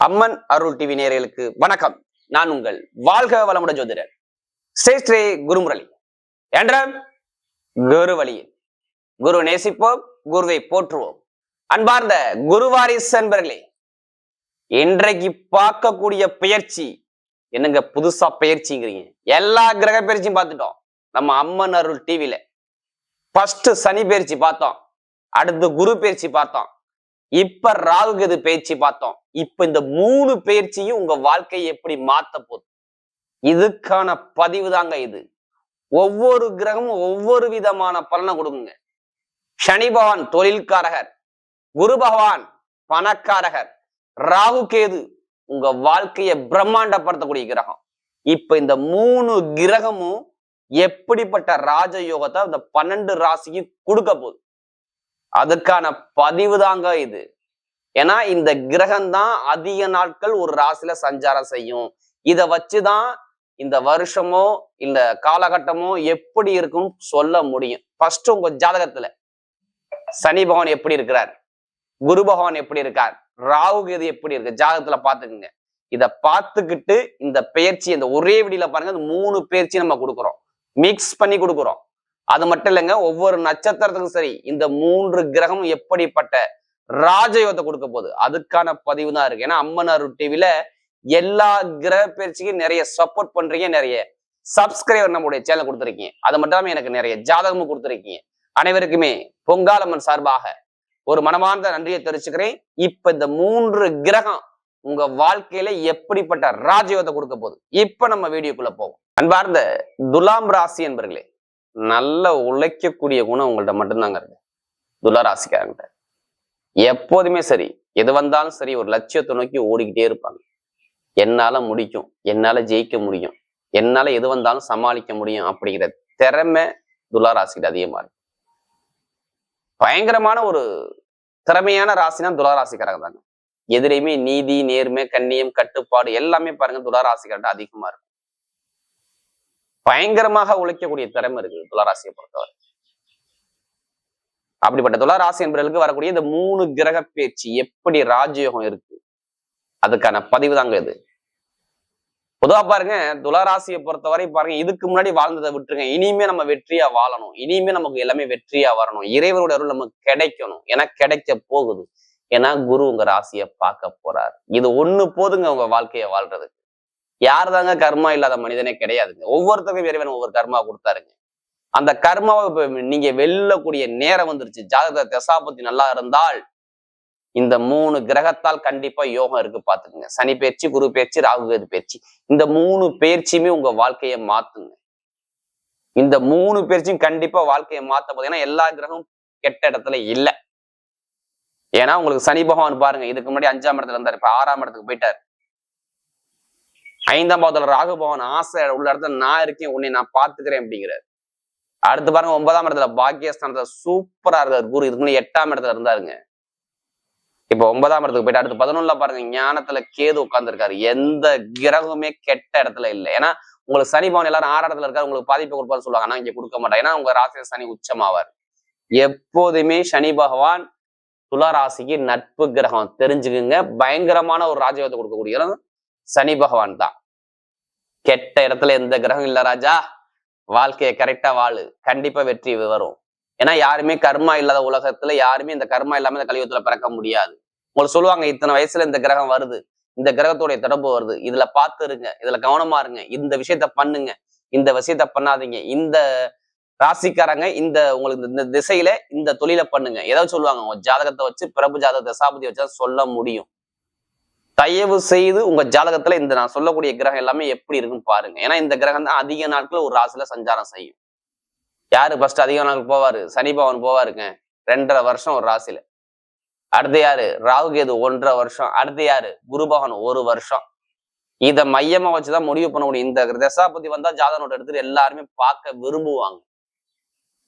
அம்மன் அருள் TV நேயர்களுக்கு வணக்கம். நான் உங்கள் வாழ்க வளமுடன் ஜோதிடர் ஸ்ரீ குருமுரளி என்ற குரு வழியில் குரு நேசிப்போம், குருவை போற்றுவோம். அன்பார்ந்த குருவாரிசு அன்பர்களே, இன்றைக்கு பார்க்கக்கூடிய பயிற்சி என்னங்க புதுசா பயிற்சிங்கிறீங்க? எல்லா கிரக பயிற்சியும் பார்த்துட்டோம் நம்ம அம்மன் அருள் டிவில. ஃபர்ஸ்ட் சனி பயிற்சி பார்த்தோம், அடுத்து குரு பயிற்சி பார்த்தோம், இப்ப ராகு கேது பயிற்சி பார்த்தோம். இப்ப இந்த 3 பயிற்சியும் உங்க வாழ்க்கையை எப்படி மாத்த போகுது, இதுக்கான பதிவு தாங்க இது. ஒவ்வொரு கிரகமும் ஒவ்வொரு விதமான பலனை கொடுக்குங்க. சனி பகவான் தொழில்காரகர், குரு பகவான் பணக்காரகர், ராகு கேது உங்க வாழ்க்கையை பிரம்மாண்டப்படுத்தக்கூடிய கிரகம். இப்ப இந்த 3 கிரகமும் எப்படிப்பட்ட ராஜயோகத்தை இந்த 12 ராசிக்கு கொடுக்க போகுது, அதுக்கான பதிவு தாங்க இது. ஏன்னா இந்த கிரகம் தான் அதிக நாட்கள் ஒரு ராசியில சஞ்சாரம் செய்யும். இத வச்சுதான் இந்த வருஷமோ இந்த காலகட்டமோ எப்படி இருக்கும் சொல்ல முடியும். ஃபர்ஸ்ட் உங்க ஜாதகத்துல சனி பகவான் எப்படி இருக்கிறார், குரு பகவான் எப்படி இருக்கார், ராகு கேது எப்படி இருக்கு ஜாதகத்துல பாத்துக்குங்க. இத பார்த்துக்கிட்டு இந்த பயிற்சி இந்த ஒரே வீடியோல பாருங்க, 3 பயிற்சி நம்ம கொடுக்குறோம், மிக்ஸ் பண்ணி கொடுக்குறோம். அது மட்டும் இல்லைங்க, ஒவ்வொரு நட்சத்திரத்துக்கும் சரி இந்த 3 கிரகமும் எப்படிப்பட்ட ராஜயோகத்தை கொடுக்க போகுது அதுக்கான பதிவு தான் இருக்கு. ஏன்னா அம்மன் அருள் டிவில எல்லா கிரக பயிற்சிக்கும் நிறைய சப்போர்ட் பண்றீங்க, நிறைய சப்ஸ்கிரைபர் நம்முடைய சேனல் கொடுத்துருக்கீங்க. அது மட்டும் இல்லாம எனக்கு நிறைய ஜாதகமும் கொடுத்துருக்கீங்க. அனைவருக்குமே பொங்காலம்மன் சார்பாக ஒரு மனமார்ந்த நன்றியை தெரிவிச்சுக்கிறேன். இப்ப இந்த 3 கிரகம் உங்க வாழ்க்கையில எப்படிப்பட்ட ராஜயோகத்தை கொடுக்க போகுது இப்ப நம்ம வீடியோக்குள்ள போவோம். அன்பார்ந்த துலாம் ராசி என்பர்களே, நல்ல உழைக்கக்கூடிய குணம் உங்கள்ட்ட மட்டும்தாங்க இருக்கு. துலா ராசிக்காரங்க எப்போதுமே சரி, எது வந்தாலும் சரி, ஒரு லட்சியத்தை நோக்கி ஓடிக்கிட்டே இருப்பாங்க. என்னால முடிக்கும், என்னால ஜெயிக்க முடியும், என்னால எது வந்தாலும் சமாளிக்க முடியும் அப்படிங்கிற திறமை துலா ராசிக்கு அதிகமா இருக்கு. பயங்கரமான ஒரு திறமையான ராசினா துலா ராசிக்காரங்க தாங்க. எதிரையுமே நீதி, நேர்மை, கண்ணியம், கட்டுப்பாடு எல்லாமே பாருங்க துலா ராசிக்காரங்க அதிகமா இருக்கும். பயங்கரமாக உழைக்கக்கூடிய திறமை இருக்குது துளாராசியை பொறுத்தவரை. அப்படிப்பட்ட துளாராசி என்பவர்களுக்கு வரக்கூடிய இந்த 3 கிரக பேச்சு எப்படி ராஜயோகம் இருக்கு அதுக்கான பதிவு தாங்க இது. பொதுவா பாருங்க, துளாராசியை பொறுத்தவரை பாருங்க, இதுக்கு முன்னாடி வாழ்ந்ததை விட்டுருங்க. இனிமே நம்ம வெற்றியா வாழணும், இனிமே நமக்கு எல்லாமே வெற்றியா வரணும், இறைவனுடைய அருள் நமக்கு கிடைக்கணும். ஏன்னா கிடைக்க போகுது. ஏன்னா குரு உங்க ராசியை பார்க்க போறாரு. இது ஒண்ணு போதுங்க உங்க வாழ்க்கையை வாழ்றதுக்கு. யார் தாங்க கர்மா இல்லாத மனிதனே கிடையாதுங்க. ஒவ்வொருத்தருக்கும் இறைவன் ஒவ்வொரு கர்மா கொடுத்தாருங்க. அந்த கர்மாவை நீங்க வெல்லக்கூடிய நேரம் வந்துருச்சு. ஜாதக தசாபுத்தி நல்லா இருந்தால் இந்த 3 கிரகத்தால் கண்டிப்பா யோகம் இருக்கு பாத்துக்குங்க. சனி பயிற்சி, குரு பயிற்சி, ராகு கேது பயிற்சி, இந்த 3 பயிற்சியுமே உங்க வாழ்க்கையை மாத்துங்க. இந்த 3 பயிற்சியும் கண்டிப்பா வாழ்க்கையை மாத்த போகுது. ஏன்னா எல்லா கிரகமும் கெட்ட இடத்துல இல்லை. ஏன்னா உங்களுக்கு சனி பகவான் பாருங்க, இதுக்கு முன்னாடி 5ஆம் இடத்துல இருந்தாரு, இப்ப 6ஆம் இடத்துக்கு போயிட்டாரு. 5ஆம் பாவத்துல ராகு பகவான் ஆசை உள்ள இடத்துல நான் இருக்கேன், உன்னை நான் பாத்துக்கிறேன் அப்படிங்கிறார். அடுத்து பாருங்க 9ஆம் இடத்துல பாக்கியஸ்தானத்துல சூப்பரா இருக்காரு குரு. இதுக்கு முன்னாடி 8ஆம் இடத்துல இருந்தாருங்க, இப்ப 9ஆம் இடத்துக்கு போயிட்டு அடுத்து 11ல பாருங்க ஞானத்துல கேது உட்கார்ந்துருக்காரு. எந்த கிரகமே கெட்ட இடத்துல இல்லை. ஏன்னா உங்களுக்கு சனி பகவான் எல்லாரும் 6ஆம் இடத்துல இருக்காரு, உங்களுக்கு பாதிப்பு கொடுப்பான்னு சொல்லுவாங்க. ஆனா இங்க கொடுக்க மாட்டாங்க. ஏன்னா உங்க ராசி சனி உச்சமாவார். எப்போதுமே சனி பகவான் துலா ராசிக்கு நட்பு கிரகம், தெரிஞ்சுக்குங்க. பயங்கரமான ஒரு ராஜயோகத்தை கொடுக்கக்கூடிய சனி பகவான் தான். கெட்ட இடத்துல எந்த கிரகம் இல்ல ராஜா, வாழ்க்கையை கரெக்டா வாழு, கண்டிப்பா வெற்றி வரும். ஏன்னா யாருமே கர்மா இல்லாத உலகத்துல யாருமே இந்த கர்மா இல்லாம இந்த கலியுகத்துல பிறக்க முடியாது. உங்களுக்கு சொல்லுவாங்க, இத்தனை வயசுல இந்த கிரகம் வருது, இந்த கிரகத்துடைய தொடர்பு வருது, இதுல பார்த்து இருங்க, இதுல கவனமா இருங்க, இந்த விஷயத்த பண்ணுங்க, இந்த விஷயத்த பண்ணாதீங்க, இந்த ராசிக்காரங்க இந்த உங்களுக்கு இந்த திசையில இந்த தொழிலை பண்ணுங்க, ஏதாவது சொல்லுவாங்க. உங்க ஜாதகத்தை வச்சு பிரபு ஜாதக தசாபதி வச்சா சொல்ல முடியும். தயவு செய்து உங்க ஜாதகத்துல இந்த நான் சொல்லக்கூடிய கிரகம் எல்லாமே எப்படி இருக்குன்னு பாருங்க. ஏன்னா இந்த கிரகம் தான் அதிக நாட்கள் ஒரு ராசியில சஞ்சாரம் செய்யும். யாரு ஃபர்ஸ்ட் அதிக நாட்கள் போவாரு? சனி பகவான் போவாருங்க, 2.5 வருஷம் ஒரு ராசியில. அடுத்து யாரு? ராகு கேது 1.5 வருஷம். அடுத்து யாரு? குரு பகவான் 1 வருஷம். இதை மையமா வச்சுதான் முடிவு பண்ண முடியும். இந்த தசாபதி வந்தா ஜாதக நோட் எடுத்துட்டு எல்லாருமே பார்க்க விரும்புவாங்க.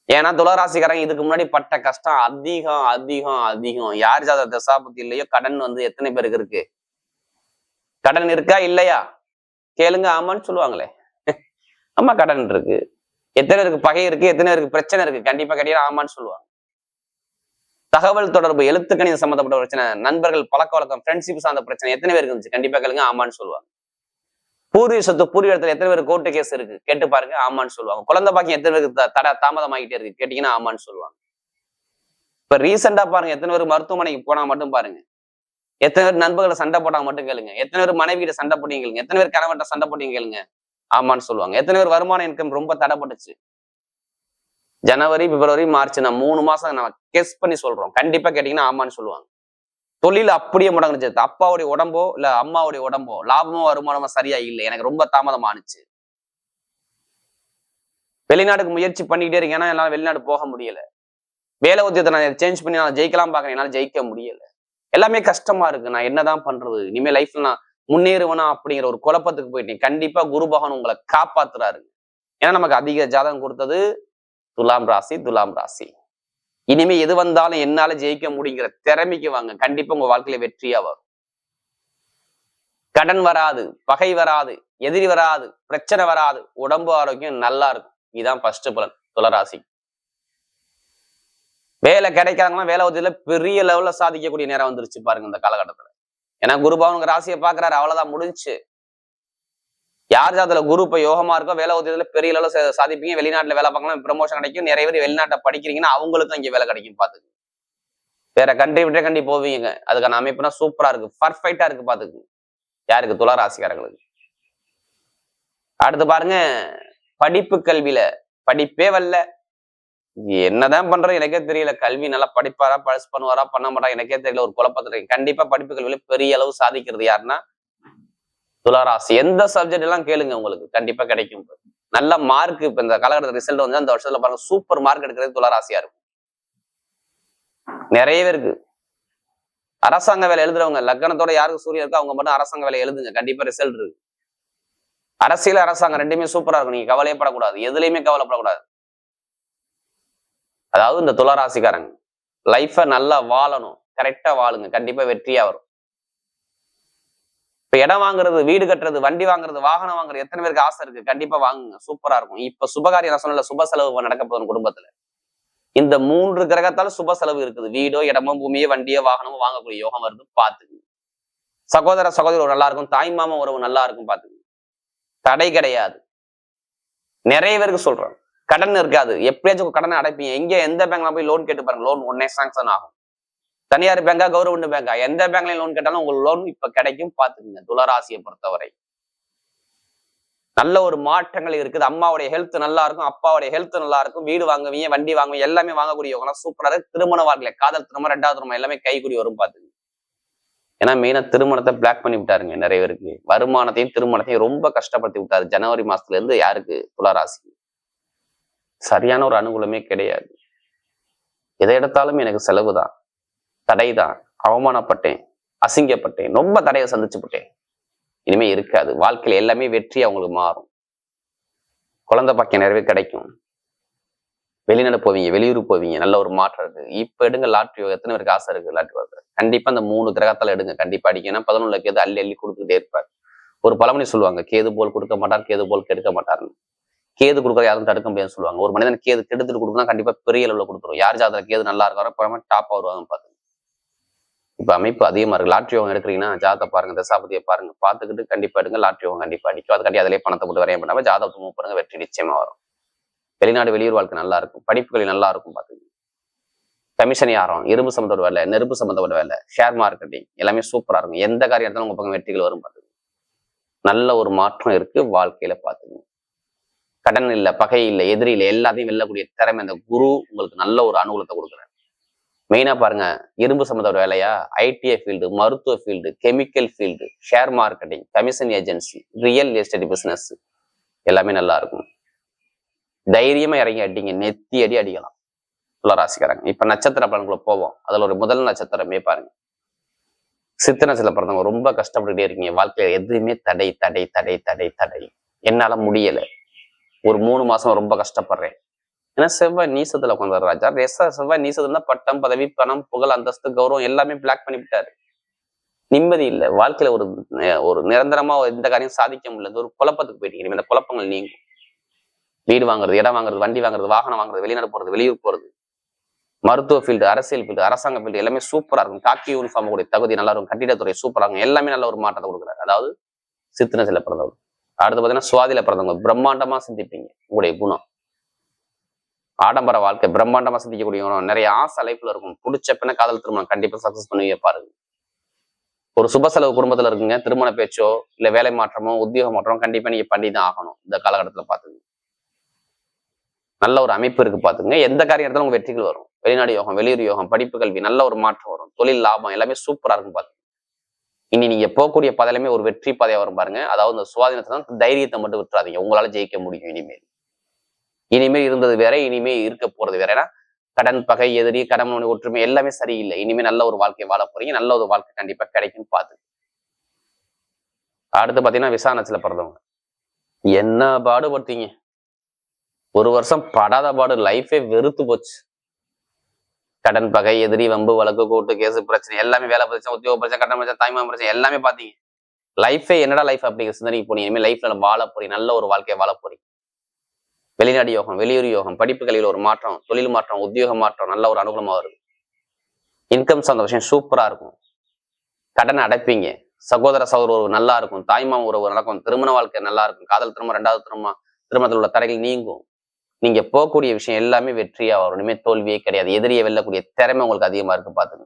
ஏன்னா துளாராசிக்காரங்க இதுக்கு முன்னாடி பட்ட கஷ்டம் அதிகம் அதிகம் அதிகம். யார் ஜாதக தசாபதி இல்லையோ கடன் எத்தனை பேருக்கு இருக்கு? கடன் இருக்கா இல்லையா கேளுங்க, ஆமான்னு சொல்லுவாங்களே. ஆமா கடன் இருக்கு. எத்தனை பேருக்கு பகை இருக்கு, எத்தனை பேருக்கு பிரச்சனை இருக்கு? கண்டிப்பா கேட்டீங்கன்னா ஆமான்னு சொல்லுவாங்க. தகவல் தொடர்பு, எழுத்துக்கணித சம்பந்தப்பட்ட பிரச்சனை, நண்பர்கள், பழக்க வழக்கம், ஃப்ரெண்ட்ஷிப் சார்ந்த பிரச்சனை எத்தனை பேருக்கு இருந்துச்சு? கண்டிப்பா கேளுங்க, ஆமான்னு சொல்லுவாங்க. பூர்வீக சொத்து, பூர்வீக இடத்துல எத்தனை பேர் கோர்ட்டு கேஸ் இருக்கு? கேட்டு பாருங்க, ஆமான்னு சொல்லுவாங்க. குழந்தை பாக்கியம் எத்தனை பேருக்கு தாமதமாகிட்டே இருக்கு? கேட்டீங்கன்னா ஆமான்னு சொல்லுவாங்க. இப்ப ரீசெண்டா பாருங்க, எத்தனை பேர் மருத்துவமனைக்கு போனா மட்டும் பாருங்க. எத்தனை பேர் நண்பர்களை சண்டை போட்டாங்க மட்டும் கேளுங்க. எத்தனை பேர் மனைவி கிட்ட சண்டை போட்டீங்க கேளுங்க. எத்தனை பேர் கணவன்கிட்ட சண்டை போட்டீங்க கேளுங்க, ஆமான்னு சொல்லுவாங்க. எத்தனை பேர் வருமான இன்கம் ரொம்ப தடைப்பட்டுச்சு? ஜனவரி, பிப்ரவரி, மார்ச், நான் 3 மாசம் நான் கெஸ் பண்ணி சொல்றோம். கண்டிப்பா கேட்டீங்கன்னா ஆமான்னு சொல்லுவாங்க. தொழில் அப்படியே முடங்குச்சு. அப்பாவுடைய உடம்போ இல்ல அம்மாவுடைய உடம்போ லாபமோ வருமானமோ சரியா இல்லை, எனக்கு ரொம்ப தாமதம் ஆனிச்சு. வெளிநாட்டுக்கு முயற்சி பண்ணிக்கிட்டே இருக்கேன், ஏன்னா என்னால வெளிநாடு போக முடியல. வேலை உத்தியத்தை நான் சேஞ்ச் பண்ணி நான் ஜெயிக்கலாம் பாக்குறேன், என்னால ஜெயிக்க முடியல. எல்லாமே கஷ்டமா இருக்கு, நான் என்னதான் பண்றது? இனிமே லைஃப்ல நான் முன்னேறுவனா அப்படிங்கிற ஒரு குழப்பத்துக்கு போயிட்டேன். கண்டிப்பா குரு பகவான் உங்களை காப்பாத்துறாரு. ஏன்னா நமக்கு அதிக ஜாதகம் கொடுத்தது துலாம் ராசி. துலாம் ராசி இனிமே எது வந்தாலும் என்னால ஜெயிக்க முடியுங்கிற திறமைக்கு வாங்க. கண்டிப்பா உங்க வாழ்க்கையில வெற்றியா வரும். கடன் வராது, பகை வராது, எதிரி வராது, பிரச்சனை வராது, உடம்பு ஆரோக்கியம் நல்லா இருக்கும். இதுதான் ஃபர்ஸ்ட் பலன் துளராசி. வேலை கிடைக்காதவங்களாம் வேலை உதவியில பெரிய லெவல்ல சாதிக்கக்கூடிய நேரம் வந்துருச்சு பாருங்க இந்த காலகட்டத்துல. ஏன்னா குருபவனுங்க ராசியை பாக்குறாரு, அவ்வளவுதான் முடிஞ்சு. யார் ஜாதத்துல குரு இப்ப யோகமா இருக்கோ வேலை உதவியில பெரிய அளவு சாதிப்பீங்க. வெளிநாட்டுல வேலை பார்க்கலாம், ப்ரமோஷன் கிடைக்கும். நிறைய பேர் வெளிநாட்டை படிக்கிறீங்கன்னா அவங்களுக்கும் இங்க வேலை கிடைக்கும். பாத்துக்கு வேற கண்ட்ரி விட்டே கண்டி போவீங்க. அதுக்கான அமைப்புனா சூப்பரா இருக்கு, பர்ஃபெக்டா இருக்கு. பாத்துக்கு யாருக்கு? துலா ராசிக்காரங்களுக்கு. அடுத்து பாருங்க, படிப்பு கல்வியில படிப்பே வரல, என்னதான் பண்றது எனக்கே தெரியல. கல்வி நல்லா படிப்பாரா, பழசு பண்ணுவாரா, பண்ண மாட்டா எனக்கே தெரியல, ஒரு குழப்பத்துல இருக்கு. கண்டிப்பா படிப்பு கல்வியில பெரிய அளவு சாதிக்கிறது யாருன்னா துளாராசி. எந்த சப்ஜெக்ட் எல்லாம் கேளுங்க, உங்களுக்கு கண்டிப்பா கிடைக்கும். நல்ல மார்க் இப்ப இந்த காலகட்டத்தில் ரிசல்ட் வந்து அந்த வருஷத்துல பாருங்க சூப்பர் மார்க் எடுக்கிறது துளாராசியா இருக்கும். நிறைய பேருக்கு அரசாங்க வேலை எழுதுறவங்க, லக்னத்தோட யாருக்கு சூரியன் இருக்கோ அவங்க மட்டும் அரசாங்க வேலை எழுதுங்க, கண்டிப்பா ரிசல்ட் இருக்கு. அரசியல், அரசாங்கம் ரெண்டுமே சூப்பரா இருக்கும். நீங்க கவலையப்படக்கூடாது, எதுலையுமே கவலைப்படக்கூடாது. அதாவது இந்த துளாராசிக்காரங்க லைஃப நல்லா வாழணும், கரெக்டா வாழுங்க, கண்டிப்பா வெற்றியா வரும். இப்ப இடம் வாங்குறது, வீடு கட்டுறது, வண்டி வாங்குறது, வாகனம் வாங்குறது எத்தனை பேருக்கு ஆசை இருக்கு? கண்டிப்பா வாங்குங்க, சூப்பரா இருக்கும். இப்ப சுபகாரியம் நான் சொன்னல, சுப செலவு நடக்க போதும் குடும்பத்துல. இந்த 3 கிரகத்தால சுப செலவு இருக்குது. வீடோ, இடமோ, பூமியோ, வண்டியோ, வாகனமோ வாங்கக்கூடிய யோகம் வருது, பாத்துக்கு. சகோதர சகோதரி நல்லா இருக்கும், தாய் மாமா உறவு நல்லா இருக்கும், பாத்துக்கு. தடை கிடையாது. நிறைய பேருக்கு சொல்றேன், கடன் இருக்காது, எப்படியாச்சும் கடனை அடைப்பீங்க. எங்க எந்த பேங்க்ல போய் லோன் கேட்டு பாருங்க, லோன் உடனே சாங்ஷன் ஆகும். தனியார் பேங்கா, கவர்மெண்ட் பேங்கா, எந்த பேங்க்லயும் லோன் கேட்டாலும் உங்களுக்கு லோன் இப்ப கிடைக்கும், பாத்துக்குங்க. துளராசியை பொறுத்தவரை நல்ல ஒரு மாற்றங்கள் இருக்குது. அம்மாவுடைய ஹெல்த் நல்லா இருக்கும், அப்பாவுடைய ஹெல்த் நல்லா இருக்கும். வீடு வாங்குவீங்க, வண்டி வாங்குவீங்க, எல்லாமே வாங்கக்கூடிய சூப்பரா இருக்கு. திருமண வாழ்க்கை, காதல் திருமணம், 2வது திருமணம் எல்லாமே கைக்கூடி வரும், பாத்துங்க. ஏன்னா மெயினா திருமணத்தை பிளாக் பண்ணி விட்டாருங்க நிறைய பேருக்கு. வருமானத்தையும் திருமணத்தையும் ரொம்ப கஷ்டப்படுத்தி விட்டாரு ஜனவரி மாசத்துல இருந்து. யாருக்கு? துளாராசி. சரியான ஒரு அனுகூலமே கிடையாது. எதை எடுத்தாலும் எனக்கு செலவு தான், தடைதான், அவமானப்பட்டேன், அசிங்கப்பட்டேன், ரொம்ப தடையை சந்திச்சுப்பட்டேன். இனிமே இருக்காது. வாழ்க்கையில எல்லாமே வெற்றி அவங்களுக்கு மாறும். குழந்தை பாக்கியம் நிறைவே கிடைக்கும். வெளிநாடு போவீங்க, வெளியூர் போவீங்க, நல்ல ஒரு மாற்றம் இருக்கு. இப்ப எடுங்க லாட்ரி. எத்தனை பேருக்கு ஆசை இருக்கு லாட்ரி வாங்க? கண்டிப்பா அந்த 3 கிரகத்தால எடுங்க, கண்டிப்பா அடிக்கணும். 11 கேது அள்ளி அள்ளி கொடுத்துக்கிட்டே இருப்பார். ஒரு பழமொழி சொல்லுவாங்க, கேது போல் கொடுக்க மாட்டார், கேது போல் கெடுக்க மாட்டாருன்னு. கேது கொடுக்குற யாரும் தடுக்க முடியாதுன்னு சொல்லுவாங்க. ஒரு மனிதன் கேது கெடுத்துட்டு கொடுக்கணும், கண்டிப்பா பெரிய அளவுல கொடுத்துரும். யார் ஜாதகம் கேது நல்லா இருக்காரோ டாப் வருவாங்க, பாத்துங்க. இப்ப அமைப்பு அதிகமா இருக்கு. லாட்ரி யோகம் எடுக்கிறீங்கன்னா ஜாதகத்தை பாருங்க, தசாபதியை பாருங்க, பார்த்துக்கிட்டு கண்டிப்பா எடுங்க. லாட்ரி யோகம் கண்டிப்பா அடிக்கும். அதுக்காண்டி அதிலே பணத்தை போட்டு வரைய பண்ணாம ஜாதகத்தை மூவ் பண்ணுங்க, வெற்றி நிச்சயமா வரும். வெளிநாடு, வெளியூர் வாழ்க்கை நல்லா இருக்கும், படிப்புகளில் நல்லா இருக்கும், பாத்துங்க. கமிஷன் யாரும், இரும்பு சம்பந்தப்பட்ட வேலை, நெருப்பு சம்பந்தப்பட்ட வேலை, ஷேர் மார்க்கெட்டிங் எல்லாமே சூப்பரா இருக்கும். எந்த காரியம் எடுத்தாலும் உங்க பக்கம் வெற்றிகள் வரும், பாத்துங்க. நல்ல ஒரு மாற்றம் இருக்கு வாழ்க்கையில, பாத்துங்க. கடன் இல்லை, பகை இல்லை, எதிரி இல்லை, எல்லாத்தையும் வெல்லக்கூடிய திறமை அந்த குரு உங்களுக்கு நல்ல ஒரு அனுகூலத்தை கொடுக்குறாரு. மெயினா பாருங்க, இரும்பு சம்பந்தப்பட்ட வேலையா, ஐடிஐ ஃபீல்டு, மருத்துவ field, chemical field, share marketing, commission agency, real estate business எல்லாமே நல்லா இருக்கும். தைரியமா இறங்கி அடிங்க, நெத்தி அடி அடிக்கலாம் துளாராசிக்காரங்க. இப்ப நட்சத்திர பலன்களை போவோம். அதுல ஒரு முதல் நட்சத்திரமே பாருங்க, சித்திர நட்சத்திரம் பிறந்தவங்க ரொம்ப கஷ்டப்பட்டுட்டே இருக்கீங்க. வாழ்க்கையில எதுவுமே தடை தடை தடை தடை தடை, என்னால முடியல, ஒரு 3 மாசம் ரொம்ப கஷ்டப்படுறேன். ஏன்னா செவ்வாய் நீசத்துல உட்காந்து ராஜா. செவ்வாய் நீசத்துல பட்டம், பதவி, பணம், புகழ், அந்தஸ்து, கௌரவம் எல்லாமே பிளாக் பண்ணி விட்டாரு. நிம்மதி இல்லை வாழ்க்கையில. ஒரு நிரந்தரமா எந்த காரியம் சாதிக்க முடியல, ஒரு குழப்பத்துக்கு போயிட்டீங்க. இந்த குழப்பங்கள் நீங்கும். வீடு வாங்குறது, இடம் வாங்குறது, வண்டி வாங்குறது, வாகனம் வாங்குறது, வெளிநாடு போறது, வெளியூர் போறது, மருத்துவ ஃபீல்டு, அரசியல் ஃபீல்டு, அரசாங்க ஃபீல்டு எல்லாமே சூப்பரா இருக்கும். காக்கி யூனிஃபார்ம் கூடிய தகுதி நல்லா இருக்கும். கட்டிடத்துறை சூப்பரா இருக்கும். எல்லாமே நல்ல ஒரு மாற்றத்தை கொடுக்குறாரு. அதாவது சித்திரசில பிறந்தவங்க. அடுத்து பாத்தீங்கன்னா சுவாதியில பிறந்தவங்க பிரம்மாண்டமா சிந்திப்பீங்க. உங்களுடைய குணம் ஆடம்பர வாழ்க்கை பிரம்மாண்டமா சிந்திக்கக்கூடிய குணம். நிறைய ஆசை லைஃப்ல இருக்கும். பிடிச்ச பின்ன காதல் திருமணம் கண்டிப்பா சக்சஸ் பண்ணுவீங்க பாருங்க. ஒரு சுப செலவு குடும்பத்துல இருக்குங்க. திருமண பேச்சோ இல்ல வேலை மாற்றமோ உத்தியோக மாற்றமோ கண்டிப்பா நீங்க பண்ணிதான் ஆகணும். இந்த காலகட்டத்துல பாத்துங்க. நல்ல ஒரு அமைப்பு இருக்கு பாத்துங்க. எந்த காரியம் எடுத்தாலும் உங்க வெற்றிகள் வரும். வெளிநாடு யோகம், வெளியூர் யோகம், படிப்பு கல்வி நல்ல ஒரு மாற்றம் வரும். தொழில் லாபம் எல்லாமே சூப்பரா இருக்கும் பாத்துங்க. இனி நீங்க போகக்கூடிய பாதையிலுமே ஒரு வெற்றி பாதையா வரும் பாருங்க. அதாவது இந்த சுவாதீனத்தை தைரியத்தை மட்டும் விட்டுறாதீங்க. உங்களால ஜெயிக்க முடியும். இனிமேல் இருந்தது வேற, இனிமே இருக்க போறது வேற. ஏன்னா கடன், பகை, எதிரி, கடன், ஒற்றுமை எல்லாமே சரியில்லை. இனிமே நல்ல ஒரு வாழ்க்கை வாழ போறீங்க. நல்ல ஒரு வாழ்க்கை கண்டிப்பா கிடைக்கும் பாத்து. அடுத்து பாத்தீங்கன்னா விசாரணத்துல பிறந்தவங்க என்ன பாடுபட்டீங்க. ஒரு வருஷம் படாத பாடு, லைஃபே வெறுத்து போச்சு. கடன், பகை, எதிரி, வம்பு, வழக்கு, கோர்ட்டு கேஸ் பிரச்சனை எல்லாமே, வேலை பிரச்சனை, உத்தியோக பிரச்சனை, கடன் பிரச்சனை, தாய்மாம பிரச்சனை எல்லாமே பாத்தீங்க. லைஃபே என்னடா லைஃப் அப்படிங்கிற சிந்தனைக்கு போனீங்க. இனிமேல் லைஃப்ல வாழ போறீங்க. நல்ல ஒரு வாழ்க்கையை வாழ போறீங்க. வெளிநாடு யோகம், வெளியூர் யோகம், படிப்பு கல்வியில் ஒரு மாற்றம், தொழில் மாற்றம், உத்தியோக மாற்றம் நல்ல ஒரு அனுகூலமா வருது. இன்கம் சார்ந்த விஷயம் சூப்பரா இருக்கும். கடனை அடைப்பீங்க. சகோதர சகோதர உறவு நல்லா இருக்கும். தாய்மாம உறவு நடக்கும். திருமண வாழ்க்கை நல்லா இருக்கும். காதல் திருமணம், ரெண்டாவது திருமணத்தில் உள்ள தடைகள் நீங்கும். நீங்க போகக்கூடிய விஷயம் எல்லாமே வெற்றியா வரும். இனிமே தோல்வியே கிடையாது. எதிரியை வெல்லக்கூடிய திறமை உங்களுக்கு அதிகமா இருக்கு பாத்துங்க.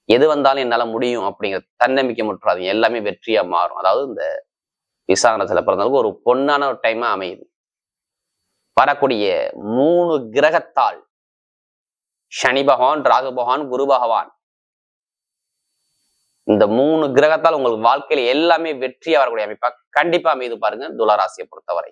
எது வந்தாலும் என்னால முடியும் அப்படிங்கிற தன்னம்பிக்கை முற்றாதீங்க. எல்லாமே வெற்றியா மாறும். அதாவது இந்த விசாரணத்துல பிறந்தவங்களுக்கு ஒரு பொன்னான ஒரு டைமா அமையுது. வரக்கூடிய 3 கிரகத்தால் சனி பகவான், ராகு பகவான், குரு பகவான், இந்த 3 கிரகத்தால் உங்களுக்கு வாழ்க்கையில எல்லாமே வெற்றியா வரக்கூடிய அமைப்பா கண்டிப்பா அமைது பாருங்க துலா ராசியை பொறுத்தவரை.